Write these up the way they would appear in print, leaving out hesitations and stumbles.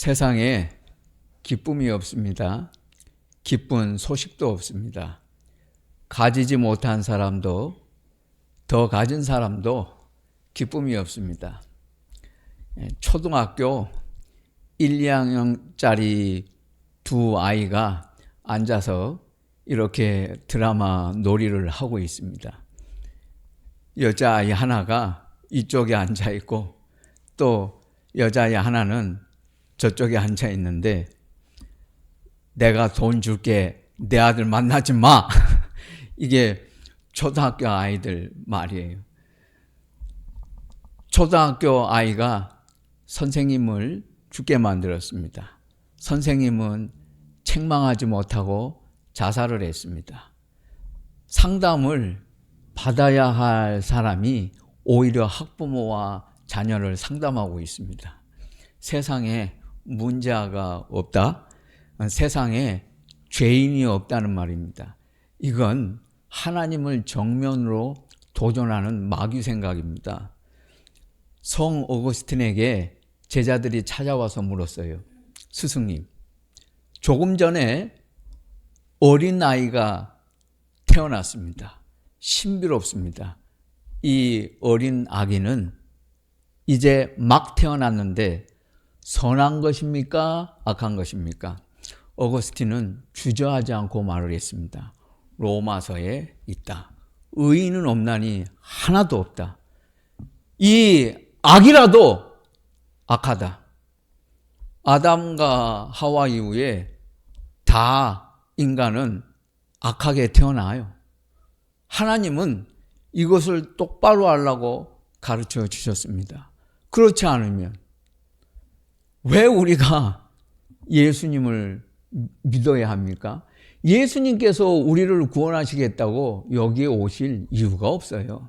세상에 기쁨이 없습니다. 기쁜 소식도 없습니다. 가지지 못한 사람도 더 가진 사람도 기쁨이 없습니다. 초등학교 1, 2학년짜리 두 아이가 앉아서 이렇게 드라마 놀이를 하고 있습니다. 여자아이 하나가 이쪽에 앉아 있고 또 여자아이 하나는 저쪽에 앉아 있는데 내가 돈 줄게, 내 아들 만나지 마. 이게 초등학교 아이들 말이에요. 초등학교 아이가 선생님을 죽게 만들었습니다. 선생님은 책망하지 못하고 자살을 했습니다. 상담을 받아야 할 사람이 오히려 학부모와 자녀를 상담하고 있습니다. 세상에 문제가 없다? 세상에 죄인이 없다는 말입니다. 이건 하나님을 정면으로 도전하는 마귀 생각입니다. 성 어거스틴에게 제자들이 찾아와서 물었어요. 스승님, 조금 전에 어린 아이가 태어났습니다. 신비롭습니다. 이 어린 아기는 이제 막 태어났는데 선한 것입니까? 악한 것입니까? 어거스틴은 주저하지 않고 말을 했습니다. 로마서에 있다. 의인은 없나니 하나도 없다. 이 악이라도 악하다. 아담과 하와 이후에 다 인간은 악하게 태어나요. 하나님은 이것을 똑바로 하려고 가르쳐 주셨습니다. 그렇지 않으면 왜 우리가 예수님을 믿어야 합니까? 예수님께서 우리를 구원하시겠다고 여기에 오실 이유가 없어요.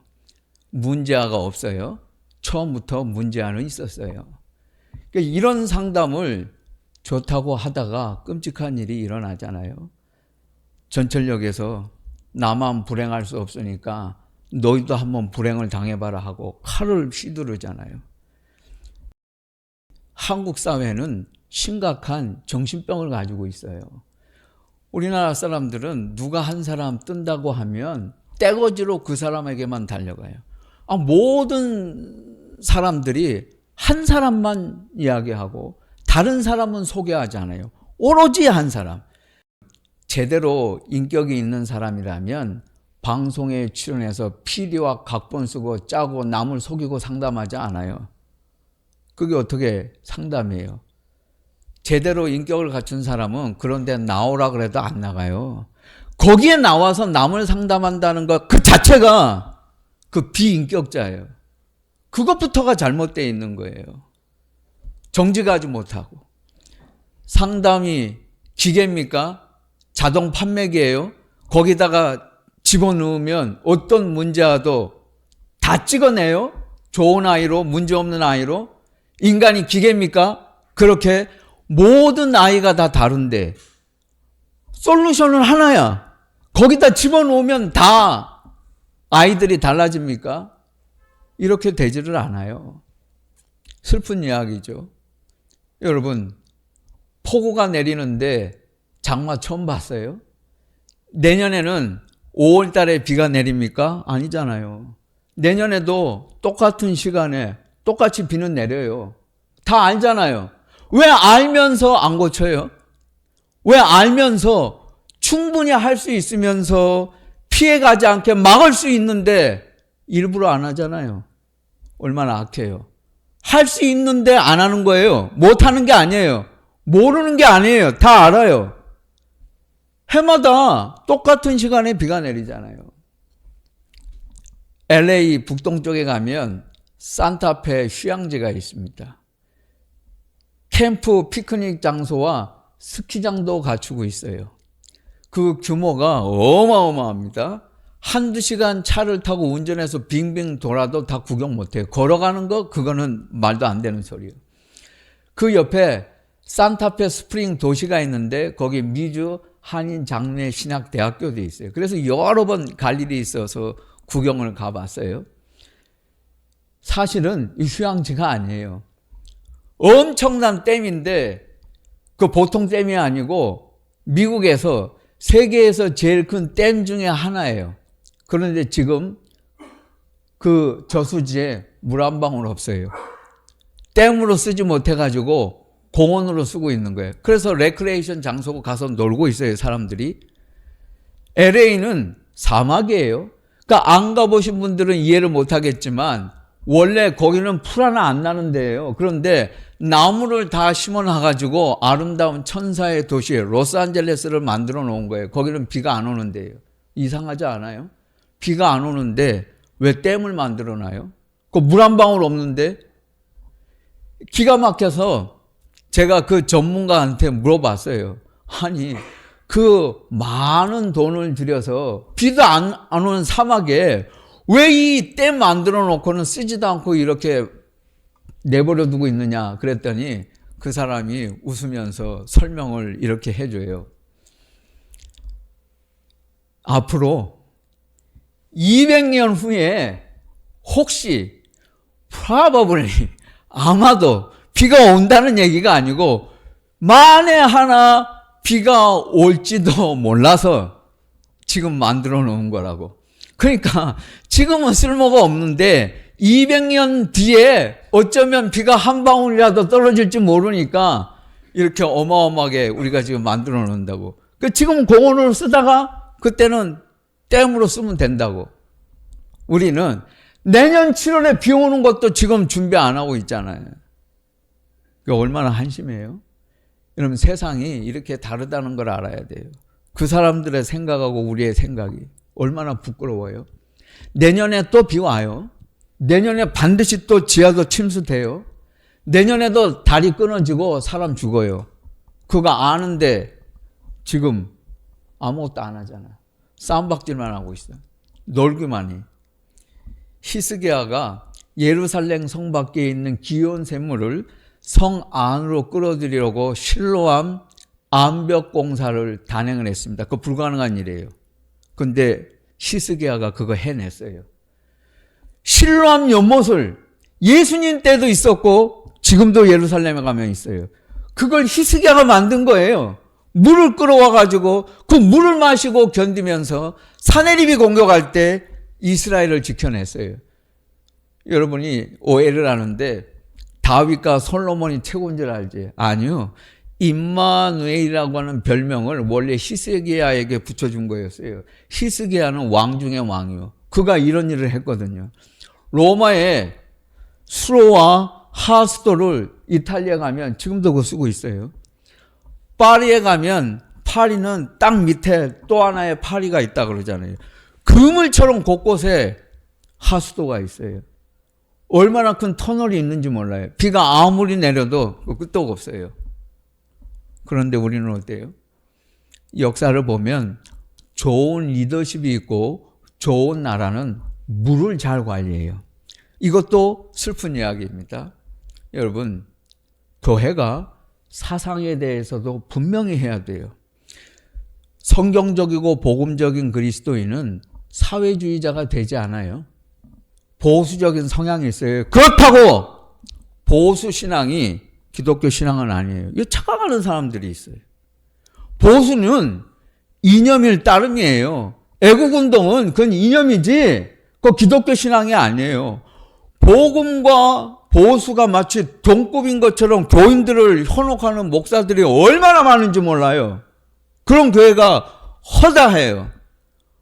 문제아가 없어요. 처음부터 문제아는 있었어요. 그러니까 이런 상담을 좋다고 하다가 끔찍한 일이 일어나잖아요. 전철역에서 나만 불행할 수 없으니까 너희도 한번 불행을 당해봐라 하고 칼을 휘두르잖아요. 한국 사회는 심각한 정신병을 가지고 있어요. 우리나라 사람들은 누가 한 사람 뜬다고 하면 떼거지로 그 사람에게만 달려가요. 모든 사람들이 한 사람만 이야기하고 다른 사람은 소개하지 않아요. 오로지 한 사람. 제대로 인격이 있는 사람이라면 방송에 출연해서 PD와 각본 쓰고 짜고 남을 속이고 상담하지 않아요. 그게 어떻게 상담이에요? 제대로 인격을 갖춘 사람은 그런 데 나오라 그래도 안 나가요. 거기에 나와서 남을 상담한다는 것 그 자체가 그 비인격자예요. 그것부터가 잘못되어 있는 거예요. 정직하지 못하고. 상담이 기계입니까? 자동 판매기예요? 거기다가 집어넣으면 어떤 문제와도 다 찍어내요? 좋은 아이로, 문제없는 아이로? 인간이 기계입니까? 그렇게 모든 아이가 다 다른데 솔루션은 하나야. 거기다 집어넣으면 다 아이들이 달라집니까? 이렇게 되지를 않아요. 슬픈 이야기죠. 여러분, 폭우가 내리는데 장마 처음 봤어요? 내년에는 5월 달에 비가 내립니까? 아니잖아요. 내년에도 똑같은 시간에 똑같이 비는 내려요. 다 알잖아요. 왜 알면서 안 고쳐요? 왜 알면서 충분히 할 수 있으면서 피해가지 않게 막을 수 있는데 일부러 안 하잖아요. 얼마나 악해요. 할 수 있는데 안 하는 거예요. 못하는 게 아니에요. 모르는 게 아니에요. 다 알아요. 해마다 똑같은 시간에 비가 내리잖아요. LA 북동쪽에 가면 산타페 휴양지가 있습니다. 캠프 피크닉 장소와 스키장도 갖추고 있어요. 그 규모가 어마어마합니다. 한두 시간 차를 타고 운전해서 빙빙 돌아도 다 구경 못해요. 걸어가는 거 그거는 말도 안 되는 소리예요. 그 옆에 산타페 스프링 도시가 있는데 거기 미주 한인 장례 신학 대학교도 있어요. 그래서 여러 번 갈 일이 있어서 구경을 가봤어요. 사실은 이 휴양지가 아니에요. 엄청난 댐인데 그 보통 댐이 아니고 미국에서 세계에서 제일 큰 댐 중에 하나예요. 그런데 지금 그 저수지에 물 한 방울 없어요. 댐으로 쓰지 못해가지고 공원으로 쓰고 있는 거예요. 그래서 레크레이션 장소고 가서 놀고 있어요, 사람들이. LA는 사막이에요. 그러니까 안 가보신 분들은 이해를 못하겠지만 원래 거기는 풀 하나 안 나는 데예요. 그런데 나무를 다 심어놔가지고 아름다운 천사의 도시 로스앤젤레스를 만들어 놓은 거예요. 거기는 비가 안 오는 데예요. 이상하지 않아요? 비가 안 오는데 왜 댐을 만들어 놔요? 그 물 한 방울 없는데? 기가 막혀서 제가 그 전문가한테 물어봤어요. 아니, 그 많은 돈을 들여서 비도 안 오는 사막에 왜 이 댐 만들어 놓고는 쓰지도 않고 이렇게 내버려 두고 있느냐 그랬더니 그 사람이 웃으면서 설명을 이렇게 해줘요. 앞으로 200년 후에 혹시 probably 아마도 비가 온다는 얘기가 아니고 만에 하나 비가 올지도 몰라서 지금 만들어 놓은 거라고. 그러니까 지금은 쓸모가 없는데 200년 뒤에 어쩌면 비가 한 방울이라도 떨어질지 모르니까 이렇게 어마어마하게 우리가 지금 만들어 놓는다고. 지금 공원으로 쓰다가 그때는 댐으로 쓰면 된다고. 우리는 내년 7월에 비 오는 것도 지금 준비 안 하고 있잖아요. 얼마나 한심해요? 여러분, 세상이 이렇게 다르다는 걸 알아야 돼요. 그 사람들의 생각하고 우리의 생각이 얼마나 부끄러워요. 내년에 또 비 와요. 내년에 반드시 또 지하도 침수돼요. 내년에도 다리 끊어지고 사람 죽어요. 그거 아는데 지금 아무것도 안 하잖아. 싸움박질만 하고 있어. 놀기만 해. 히스기야가 예루살렘 성 밖에 있는 기온 샘물을 성 안으로 끌어들이려고 실로암 암벽 공사를 단행을 했습니다. 그거 불가능한 일이에요. 근데 히스기야가 그거 해냈어요. 실로암 연못을 예수님 때도 있었고 지금도 예루살렘에 가면 있어요. 그걸 히스기야가 만든 거예요. 물을 끌어와 가지고 그 물을 마시고 견디면서 사내립이 공격할 때 이스라엘을 지켜냈어요. 여러분이 오해를 하는데 다윗과 솔로몬이 최고인 줄 알지? 아니요. 임마누엘이라고 하는 별명을 원래 히스기야에게 붙여준 거였어요. 히스기야는 왕 중의 왕이요. 그가 이런 일을 했거든요. 로마의 수로와 하스도를 이탈리아 가면 지금도 그거 쓰고 있어요. 파리에 가면 파리는 땅 밑에 또 하나의 파리가 있다 그러잖아요. 그물처럼 곳곳에 하수도가 있어요. 얼마나 큰 터널이 있는지 몰라요. 비가 아무리 내려도 끄떡 없어요. 그런데 우리는 어때요? 역사를 보면 좋은 리더십이 있고 좋은 나라는 물을 잘 관리해요. 이것도 슬픈 이야기입니다. 여러분, 교회가 사상에 대해서도 분명히 해야 돼요. 성경적이고 복음적인 그리스도인은 사회주의자가 되지 않아요. 보수적인 성향이 있어요. 그렇다고 보수 신앙이 기독교 신앙은 아니에요. 이거 착각하는 사람들이 있어요. 보수는 이념일 따름이에요. 애국운동은 그건 이념이지 그거 기독교 신앙이 아니에요. 복음과 보수가 마치 동급인 것처럼 교인들을 현혹하는 목사들이 얼마나 많은지 몰라요. 그런 교회가 허다해요.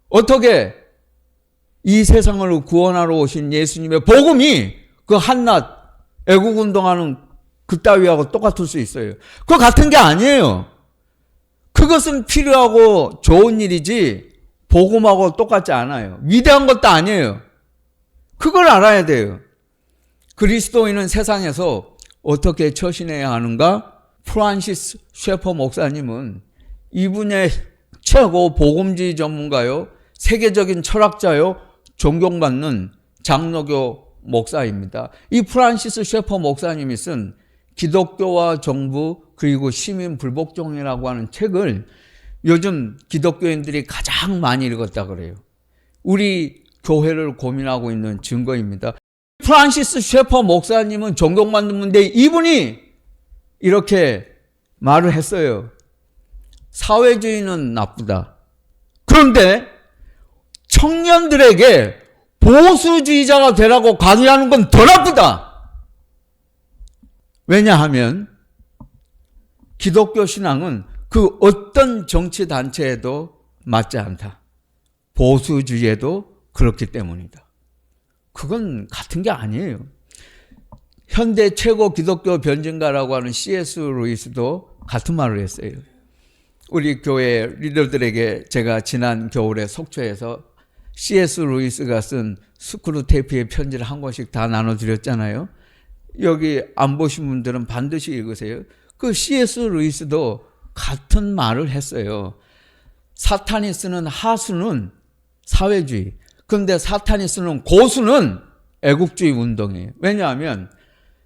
어떻게 이 세상을 구원하러 오신 예수님의 복음이 그 한낱 애국운동하는 그따위하고 똑같을 수 있어요. 그거 같은 게 아니에요. 그것은 필요하고 좋은 일이지 복음하고 똑같지 않아요. 위대한 것도 아니에요. 그걸 알아야 돼요. 그리스도인은 세상에서 어떻게 처신해야 하는가? 프란시스 셰퍼 목사님은 이분의 최고 복음주의 전문가요, 세계적인 철학자요, 존경받는 장로교 목사입니다. 이 프란시스 셰퍼 목사님이 쓴 기독교와 정부 그리고 시민 불복종이라고 하는 책을 요즘 기독교인들이 가장 많이 읽었다 그래요. 우리 교회를 고민하고 있는 증거입니다. 프란시스 셰퍼 목사님은 존경받는 분인데 이분이 이렇게 말을 했어요. 사회주의는 나쁘다. 그런데 청년들에게 보수주의자가 되라고 강요하는 건 더 나쁘다. 왜냐하면 기독교 신앙은 그 어떤 정치단체에도 맞지 않다. 보수주의에도 그렇기 때문이다. 그건 같은 게 아니에요. 현대 최고 기독교 변증가라고 하는 C.S. 루이스도 같은 말을 했어요. 우리 교회 리더들에게 제가 지난 겨울에 속초에서 C.S. 루이스가 쓴 스크루테이프의 편지를 한 권씩 다 나눠드렸잖아요. 여기 안 보신 분들은 반드시 읽으세요. 그 C.S. 루이스도 같은 말을 했어요. 사탄이 쓰는 하수는 사회주의, 그런데 사탄이 쓰는 고수는 애국주의 운동이에요. 왜냐하면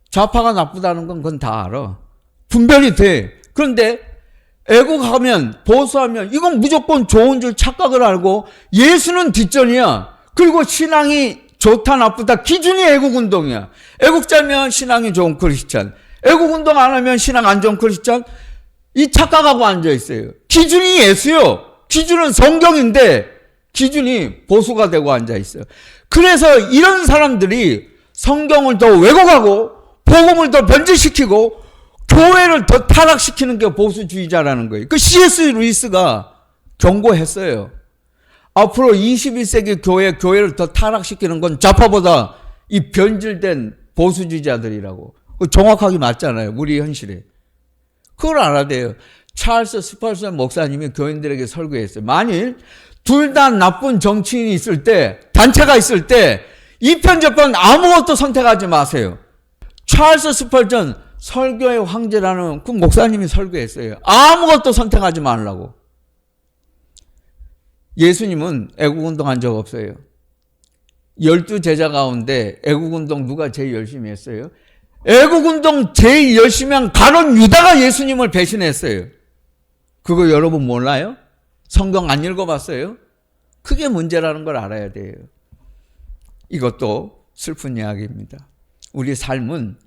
좌파가 나쁘다는 건 그건 다 알아. 분별이 돼. 그런데 애국하면, 보수하면 이건 무조건 좋은 줄 착각을 알고 예수는 뒷전이야. 그리고 신앙이 좋다 나쁘다 기준이 애국운동이야. 애국자면 신앙이 좋은 크리스찬, 애국운동 안 하면 신앙 안 좋은 크리스찬, 이 착각하고 앉아있어요. 기준이 예수요. 기준은 성경인데 기준이 보수가 되고 앉아있어요. 그래서 이런 사람들이 성경을 더 왜곡하고 복음을 더 변질시키고 교회를 더 타락시키는 게 보수주의자라는 거예요. 그 C.S. 루이스가 경고했어요. 앞으로 21세기 교회를 더 타락시키는 건 좌파보다 이 변질된 보수주의자들이라고. 정확하게 맞잖아요. 우리 현실에. 그걸 알아야 돼요. 찰스 스펄슨 목사님이 교인들에게 설교했어요. 만일 둘 다 나쁜 정치인이 있을 때, 단체가 있을 때 이 편 저편 아무것도 선택하지 마세요. 찰스 스펄슨 설교의 황제라는 그 목사님이 설교했어요. 아무것도 선택하지 말라고. 예수님은 애국운동 한 적 없어요. 12제자 가운데 애국운동 누가 제일 열심히 했어요? 애국운동 제일 열심히 한 가룟 유다가 예수님을 배신했어요. 그거 여러분 몰라요? 성경 안 읽어봤어요? 그게 문제라는 걸 알아야 돼요. 이것도 슬픈 이야기입니다. 우리 삶은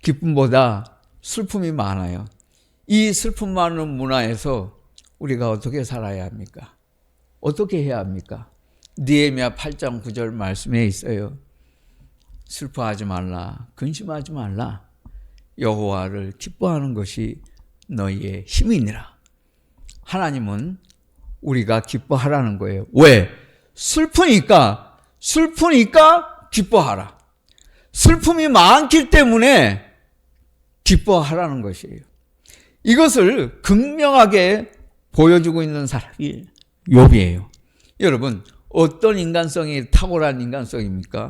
기쁨보다 슬픔이 많아요. 이 슬픔 많은 문화에서 우리가 어떻게 살아야 합니까? 어떻게 해야 합니까? 느헤미야 8장 9절 말씀에 있어요. 슬퍼하지 말라, 근심하지 말라. 여호와를 기뻐하는 것이 너희의 힘이니라. 하나님은 우리가 기뻐하라는 거예요. 왜? 슬프니까 기뻐하라. 슬픔이 많기 때문에 기뻐하라는 것이에요. 이것을 극명하게 보여주고 있는 사람이 욥이에요. 여러분, 어떤 인간성이 탁월한 인간성입니까?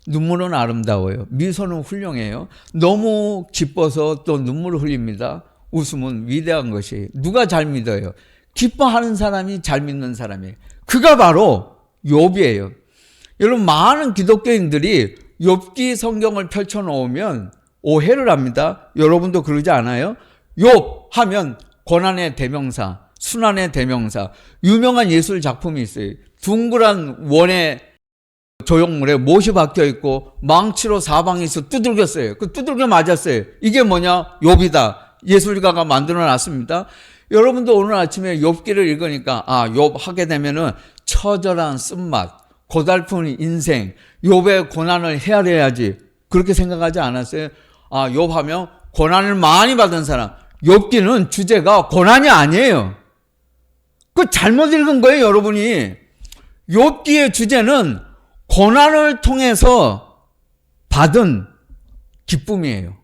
눈물은 아름다워요. 미소는 훌륭해요. 너무 기뻐서 또 눈물을 흘립니다. 웃음은 위대한 것이에요. 누가 잘 믿어요? 기뻐하는 사람이 잘 믿는 사람이에요. 그가 바로 욥이에요. 여러분, 많은 기독교인들이 욥기 성경을 펼쳐놓으면 오해를 합니다. 여러분도 그러지 않아요? 욥 하면 고난의 대명사, 순환의 대명사, 유명한 예술 작품이 있어요. 둥그란 원의 조형물에 못이 박혀 있고 망치로 사방에서 두들겼어요. 그 두들겨 맞았어요. 이게 뭐냐? 욥이다. 예술가가 만들어 놨습니다. 여러분도 오늘 아침에 욥기를 읽으니까 욥 하게 되면은 처절한 쓴맛, 고달픈 인생, 욥의 고난을 헤아려야지, 그렇게 생각하지 않았어요? 욥 하면 고난을 많이 받은 사람. 욥기는 주제가 고난이 아니에요. 그 잘못 읽은 거예요, 여러분이. 욥기의 주제는 고난을 통해서 받은 기쁨이에요.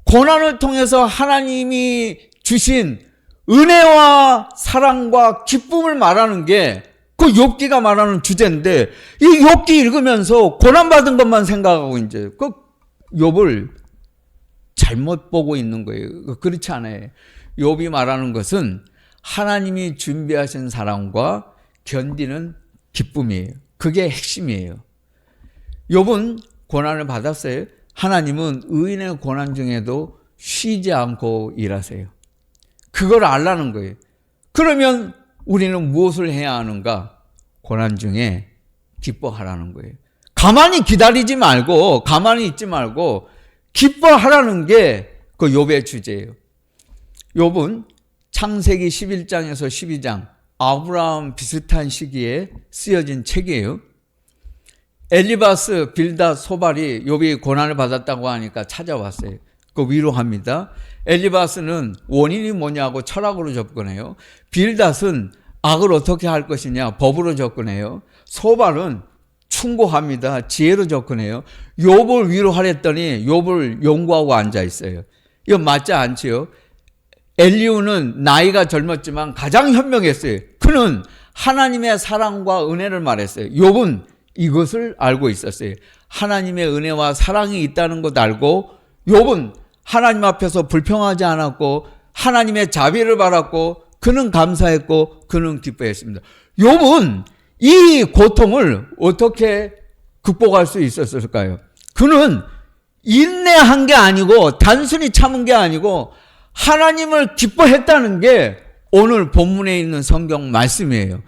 고난을 통해서 하나님이 주신 은혜와 사랑과 기쁨을 말하는 게 그 욥기가 말하는 주제인데, 이 욥기 읽으면서 고난받은 것만 생각하고 이제 그 욥을 잘못 보고 있는 거예요. 그렇지 않아요. 욥이 말하는 것은 하나님이 준비하신 사랑과 견디는 기쁨이에요. 그게 핵심이에요. 욥은 고난을 받았어요. 하나님은 의인의 고난 중에도 쉬지 않고 일하세요. 그걸 알라는 거예요. 그러면 우리는 무엇을 해야 하는가? 고난 중에 기뻐하라는 거예요. 가만히 기다리지 말고, 가만히 있지 말고 기뻐하라는 게 그 욥의 주제예요. 욥은 창세기 11장에서 12장 아브라함 비슷한 시기에 쓰여진 책이에요. 엘리바스, 빌닷, 소발이 욥이 고난을 받았다고 하니까 찾아왔어요. 그 위로합니다. 엘리바스는 원인이 뭐냐고 철학으로 접근해요. 빌닷은 악을 어떻게 할 것이냐 법으로 접근해요. 소발은 충고합니다. 지혜로 접근해요. 욥을 위로하랬더니 욥을 연구하고 앉아 있어요. 이거 맞지 않지요? 엘리후는 나이가 젊었지만 가장 현명했어요. 그는 하나님의 사랑과 은혜를 말했어요. 욥은 이것을 알고 있었어요. 하나님의 은혜와 사랑이 있다는 것 알고 욥은 하나님 앞에서 불평하지 않았고 하나님의 자비를 받았고 그는 감사했고 그는 기뻐했습니다. 욥은 이 고통을 어떻게 극복할 수 있었을까요? 그는 인내한 게 아니고 단순히 참은 게 아니고 하나님을 기뻐했다는 게 오늘 본문에 있는 성경 말씀이에요.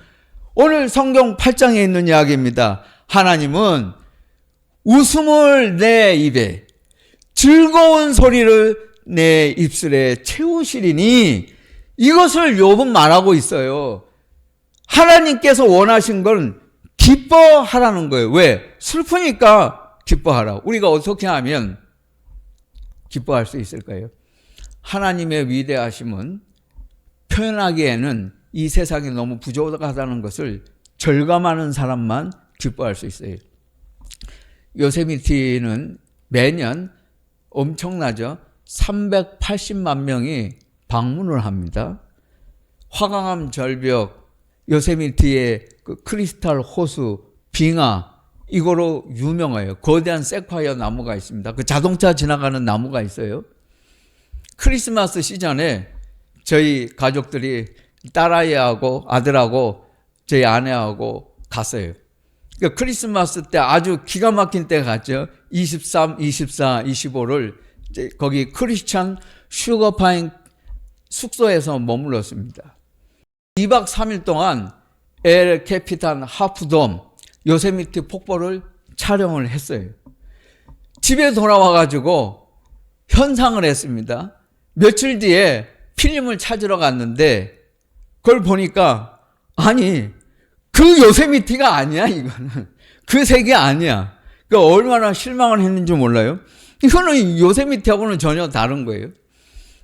오늘 성경 8장에 있는 이야기입니다. 하나님은 웃음을 내 입에 즐거운 소리를 내 입술에 채우시리니 이것을 욥은 말하고 있어요. 하나님께서 원하신 건 기뻐하라는 거예요. 왜? 슬프니까 기뻐하라. 우리가 어떻게 하면 기뻐할 수 있을까요? 하나님의 위대하심은 표현하기에는 이 세상이 너무 부족하다는 것을 절감하는 사람만 기뻐할 수 있어요. 요세미티는 매년 엄청나죠. 380만 명이 방문을 합니다. 화강암 절벽, 요세미티의 그 크리스탈 호수, 빙하 이거로 유명해요. 거대한 세콰이어 나무가 있습니다. 그 자동차 지나가는 나무가 있어요. 크리스마스 시즌에 저희 가족들이 딸아이하고 아들하고 저희 아내하고 갔어요. 그러니까 크리스마스 때 아주 기가 막힌 때 갔죠. 23, 24, 25를 거기 크리스찬 슈거파인 숙소에서 머물렀습니다. 2박 3일 동안 엘 캐피탄 하프돔 요세미티 폭포를 촬영을 했어요. 집에 돌아와가지고 현상을 했습니다. 며칠 뒤에 필름을 찾으러 갔는데 그걸 보니까 아니 그 요세미티가 아니야. 이거는 그 색이 아니야. 그러니까 얼마나 실망을 했는지 몰라요. 이거는 요세미티하고는 전혀 다른 거예요.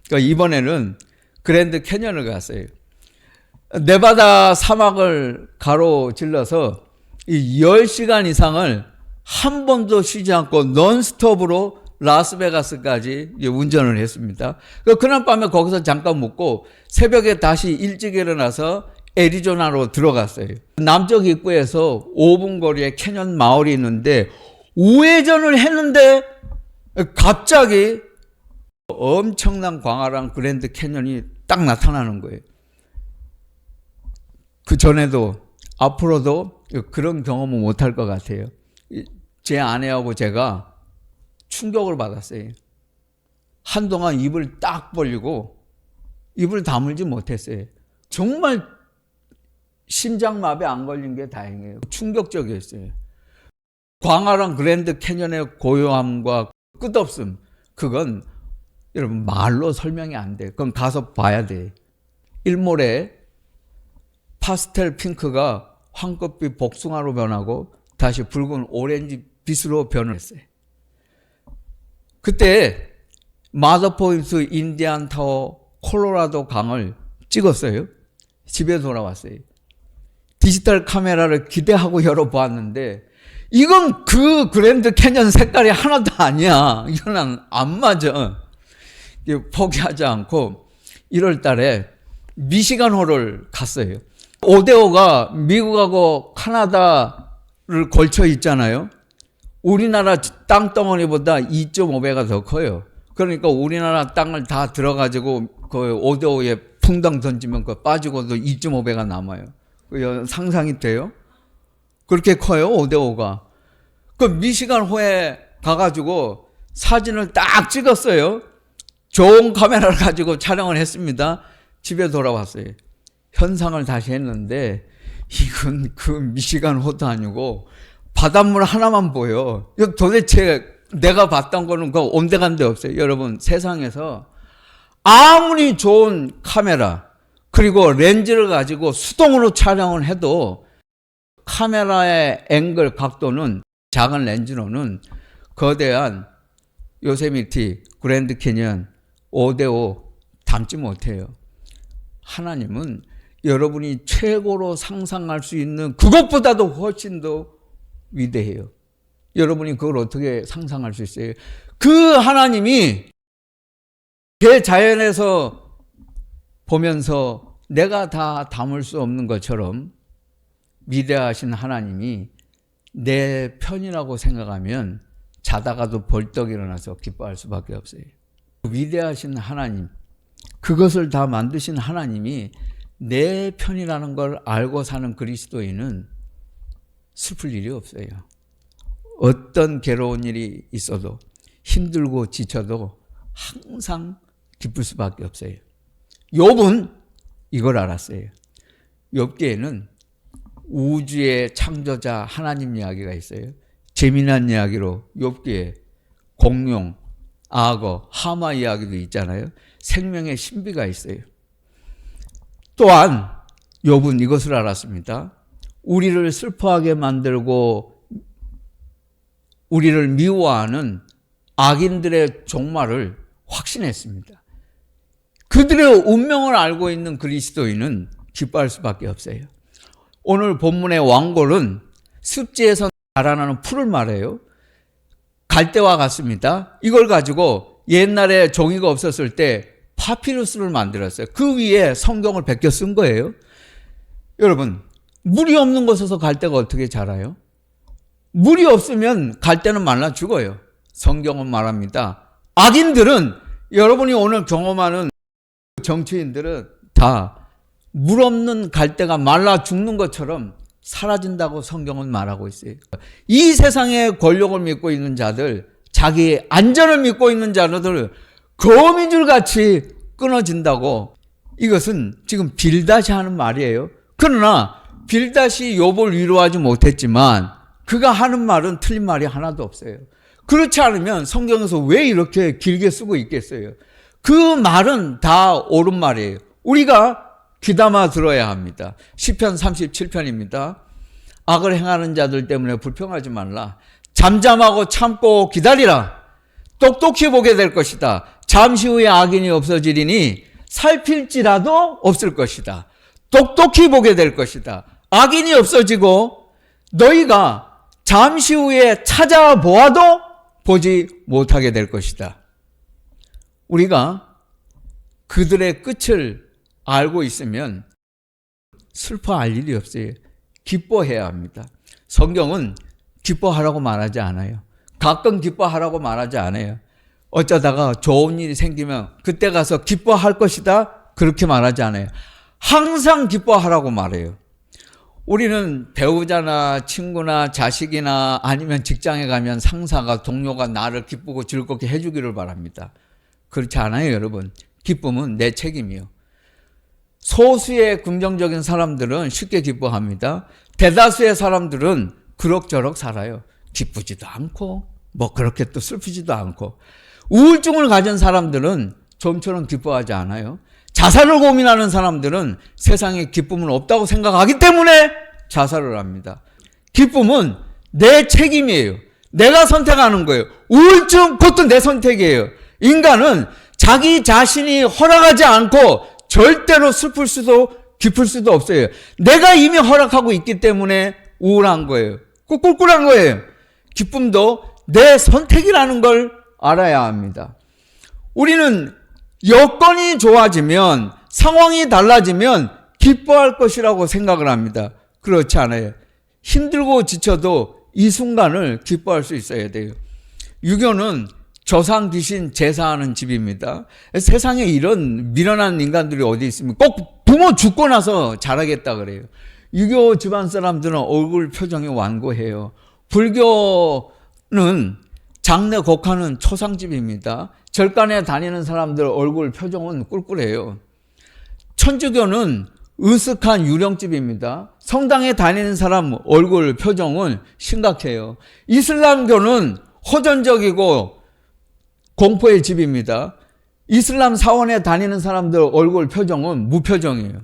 그러니까 이번에는 그랜드 캐년을 갔어요. 네바다 사막을 가로질러서 10시간 이상을 한 번도 쉬지 않고 논스톱으로 라스베가스까지 운전을 했습니다. 그날 밤에 거기서 잠깐 묵고 새벽에 다시 일찍 일어나서 애리조나로 들어갔어요. 남쪽 입구에서 5분 거리에 캐년 마을이 있는데 우회전을 했는데 갑자기 엄청난 광활한 그랜드 캐년이 딱 나타나는 거예요. 그 전에도 앞으로도 그런 경험은 못할 것 같아요. 제 아내하고 제가 충격을 받았어요. 한동안 입을 딱 벌리고 입을 다물지 못했어요. 정말 심장마비 안 걸린 게 다행이에요. 충격적이었어요. 광활한 그랜드 캐년의 고요함과 끝없음, 그건 여러분 말로 설명이 안 돼요. 그건 가서 봐야 돼. 일몰에 파스텔 핑크가 황급히 복숭아로 변하고 다시 붉은 오렌지 빛으로 변했어요. 그때 마더포인트 인디안 타워 콜로라도 강을 찍었어요. 집에 돌아왔어요. 디지털 카메라를 기대하고 열어보았는데 이건 그 그랜드 캐년 색깔이 하나도 아니야. 이거는 안 맞아. 포기하지 않고 1월 달에 미시간호를 갔어요. 오데오가 미국하고 카나다를 걸쳐 있잖아요. 우리나라 땅덩어리보다 2.5배가 더 커요. 그러니까 우리나라 땅을 다 들어가지고 그 오데오에 풍덩 던지면 그 빠지고도 2.5배가 남아요. 상상이 돼요? 그렇게 커요, 오데오가. 그 미시간호에 가가지고 사진을 딱 찍었어요. 좋은 카메라를 가지고 촬영을 했습니다. 집에 돌아왔어요. 현상을 다시 했는데 이건 그 미시간호도 아니고 바닷물 하나만 보여. 도대체 내가 봤던 거는 그 온데간데 없어요. 여러분, 세상에서 아무리 좋은 카메라 그리고 렌즈를 가지고 수동으로 촬영을 해도 카메라의 앵글 각도는 작은 렌즈로는 거대한 요세미티, 그랜드 캐니언 5대5 담지 못해요. 하나님은 여러분이 최고로 상상할 수 있는 그것보다도 훨씬 더 위대해요. 여러분이 그걸 어떻게 상상할 수 있어요? 그 하나님이 대자연에서 보면서 내가 다 담을 수 없는 것처럼 위대하신 하나님이 내 편이라고 생각하면 자다가도 벌떡 일어나서 기뻐할 수밖에 없어요. 위대하신 하나님, 그것을 다 만드신 하나님이 내 편이라는 걸 알고 사는 그리스도인은 슬플 일이 없어요. 어떤 괴로운 일이 있어도 힘들고 지쳐도 항상 기쁠 수밖에 없어요. 욥은 이걸 알았어요. 욥기에는 우주의 창조자 하나님 이야기가 있어요. 재미난 이야기로 욥기에 공룡, 악어, 하마 이야기도 있잖아요. 생명의 신비가 있어요. 또한 욥은 이것을 알았습니다. 우리를 슬퍼하게 만들고 우리를 미워하는 악인들의 종말을 확신했습니다. 그들의 운명을 알고 있는 그리스도인은 기뻐할 수밖에 없어요. 오늘 본문의 왕골은 습지에서 자라나는 풀을 말해요. 갈대와 같습니다. 이걸 가지고 옛날에 종이가 없었을 때 파피루스를 만들었어요. 그 위에 성경을 베껴 쓴 거예요. 여러분, 물이 없는 곳에서 갈대가 어떻게 자라요? 물이 없으면 갈대는 말라 죽어요. 성경은 말합니다. 악인들은, 여러분이 오늘 경험하는 정치인들은 다 물 없는 갈대가 말라 죽는 것처럼 사라진다고 성경은 말하고 있어요. 이 세상의 권력을 믿고 있는 자들, 자기 안전을 믿고 있는 자들 거미줄같이 끊어진다고, 이것은 지금 빌닷이 하는 말이에요. 그러나 빌닷이 욥을 위로하지 못했지만 그가 하는 말은 틀린 말이 하나도 없어요. 그렇지 않으면 성경에서 왜 이렇게 길게 쓰고 있겠어요? 그 말은 다 옳은 말이에요. 우리가 귀담아 들어야 합니다. 시편 37편입니다. 악을 행하는 자들 때문에 불평하지 말라. 잠잠하고 참고 기다리라. 똑똑히 보게 될 것이다. 잠시 후에 악인이 없어지리니 살필지라도 없을 것이다. 똑똑히 보게 될 것이다. 악인이 없어지고 너희가 잠시 후에 찾아보아도 보지 못하게 될 것이다. 우리가 그들의 끝을 알고 있으면 슬퍼할 일이 없어요. 기뻐해야 합니다. 성경은 기뻐하라고 말하지 않아요. 가끔 기뻐하라고 말하지 않아요. 어쩌다가 좋은 일이 생기면 그때 가서 기뻐할 것이다, 그렇게 말하지 않아요. 항상 기뻐하라고 말해요. 우리는 배우자나 친구나 자식이나 아니면 직장에 가면 상사가, 동료가 나를 기쁘고 즐겁게 해주기를 바랍니다. 그렇지 않아요, 여러분. 기쁨은 내 책임이요. 소수의 긍정적인 사람들은 쉽게 기뻐합니다. 대다수의 사람들은 그럭저럭 살아요. 기쁘지도 않고 뭐 그렇게 또 슬프지도 않고. 우울증을 가진 사람들은 좀처럼 기뻐하지 않아요. 자살을 고민하는 사람들은 세상에 기쁨은 없다고 생각하기 때문에 자살을 합니다. 기쁨은 내 책임이에요. 내가 선택하는 거예요. 우울증, 그것도 내 선택이에요. 인간은 자기 자신이 허락하지 않고 절대로 슬플 수도 기쁠 수도 없어요. 내가 이미 허락하고 있기 때문에 우울한 거예요. 꿀꿀한 거예요. 기쁨도 내 선택이라는 걸 알아야 합니다. 우리는 여건이 좋아지면, 상황이 달라지면 기뻐할 것이라고 생각을 합니다. 그렇지 않아요. 힘들고 지쳐도 이 순간을 기뻐할 수 있어야 돼요. 유교는 조상 귀신 제사하는 집입니다. 세상에 이런 미련한 인간들이 어디 있습니까? 꼭 부모 죽고 나서 잘하겠다 그래요. 유교 집안 사람들은 얼굴 표정이 완고해요. 불교는 장례 곡하는 초상집입니다. 절간에 다니는 사람들 얼굴 표정은 꿀꿀해요. 천주교는 으슥한 유령집입니다. 성당에 다니는 사람 얼굴 표정은 심각해요. 이슬람교는 호전적이고 공포의 집입니다. 이슬람 사원에 다니는 사람들 얼굴 표정은 무표정이에요.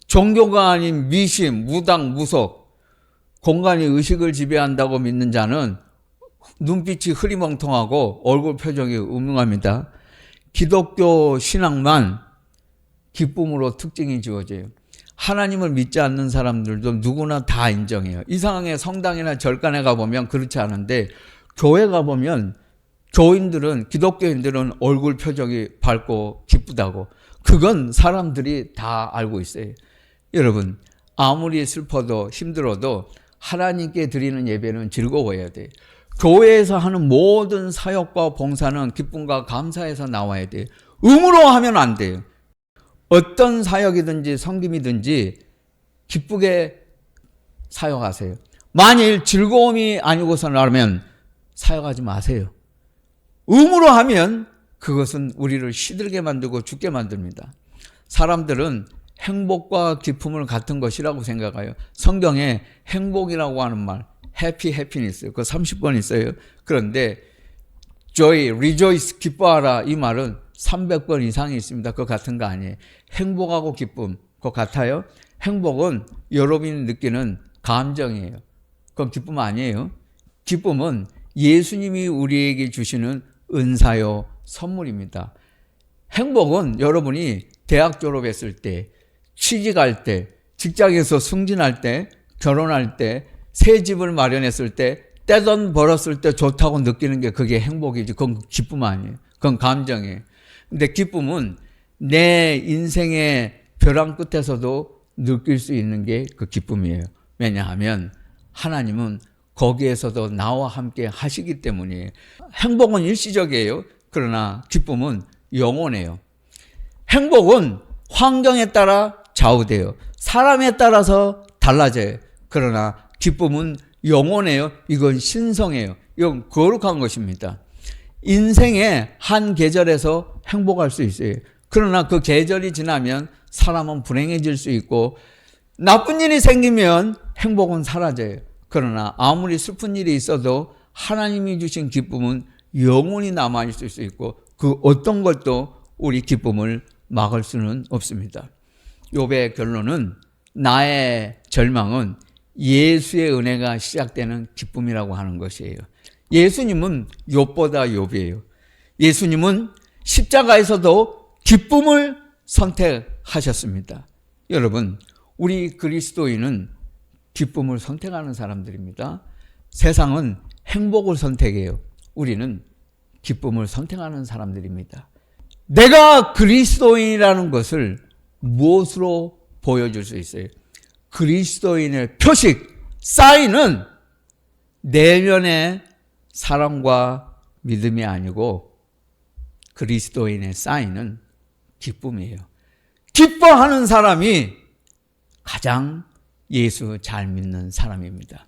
종교가 아닌 미심, 무당, 무속, 공간이 의식을 지배한다고 믿는 자는 눈빛이 흐리멍텅하고 얼굴 표정이 음흉합니다. 기독교 신앙만 기쁨으로 특징이 지어져요. 하나님을 믿지 않는 사람들도 누구나 다 인정해요. 이상하게 성당이나 절간에 가보면 그렇지 않은데 교회 가보면 교인들은, 기독교인들은 얼굴 표정이 밝고 기쁘다고. 그건 사람들이 다 알고 있어요. 여러분, 아무리 슬퍼도 힘들어도 하나님께 드리는 예배는 즐거워야 돼요. 교회에서 하는 모든 사역과 봉사는 기쁨과 감사에서 나와야 돼요. 음으로 하면 안 돼요. 어떤 사역이든지 섬김이든지 기쁘게 사역하세요. 만일 즐거움이 아니고서라면 사역하지 마세요. 음으로 하면 그것은 우리를 시들게 만들고 죽게 만듭니다. 사람들은 행복과 기쁨을 같은 것이라고 생각해요. 성경에 행복이라고 하는 말, 해피, 해피니스, 그 30번 있어요. 그런데 joy, rejoice, 기뻐하라, 이 말은 300번 이상이 있습니다. 그거 같은 거 아니에요. 행복하고 기쁨, 그거 같아요? 행복은 여러분이 느끼는 감정이에요. 그건 기쁨 아니에요. 기쁨은 예수님이 우리에게 주시는 은사요, 선물입니다. 행복은 여러분이 대학 졸업했을 때, 취직할 때, 직장에서 승진할 때, 결혼할 때, 새 집을 마련했을 때, 떼돈 벌었을 때 좋다고 느끼는 게 그게 행복이지. 그건 기쁨 아니에요. 그건 감정이에요. 근데 기쁨은 내 인생의 벼랑 끝에서도 느낄 수 있는 게 그 기쁨이에요. 왜냐하면 하나님은 거기에서도 나와 함께 하시기 때문이에요. 행복은 일시적이에요. 그러나 기쁨은 영원해요. 행복은 환경에 따라 좌우돼요. 사람에 따라서 달라져요. 그러나 기쁨은 영원해요. 이건 신성해요. 이건 거룩한 것입니다. 인생의 한 계절에서 행복할 수 있어요. 그러나 그 계절이 지나면 사람은 불행해질 수 있고 나쁜 일이 생기면 행복은 사라져요. 그러나 아무리 슬픈 일이 있어도 하나님이 주신 기쁨은 영원히 남아있을 수 있고 그 어떤 것도 우리 기쁨을 막을 수는 없습니다. 욥의 결론은 나의 절망은 예수의 은혜가 시작되는 기쁨이라고 하는 것이에요. 예수님은 욥보다 욥이에요. 예수님은 십자가에서도 기쁨을 선택하셨습니다. 여러분, 우리 그리스도인은 기쁨을 선택하는 사람들입니다. 세상은 행복을 선택해요. 우리는 기쁨을 선택하는 사람들입니다. 내가 그리스도인이라는 것을 무엇으로 보여줄 수 있어요? 그리스도인의 표식, 사인은 내면의 사랑과 믿음이 아니고 그리스도인의 사인은 기쁨이에요. 기뻐하는 사람이 가장 예수 잘 믿는 사람입니다.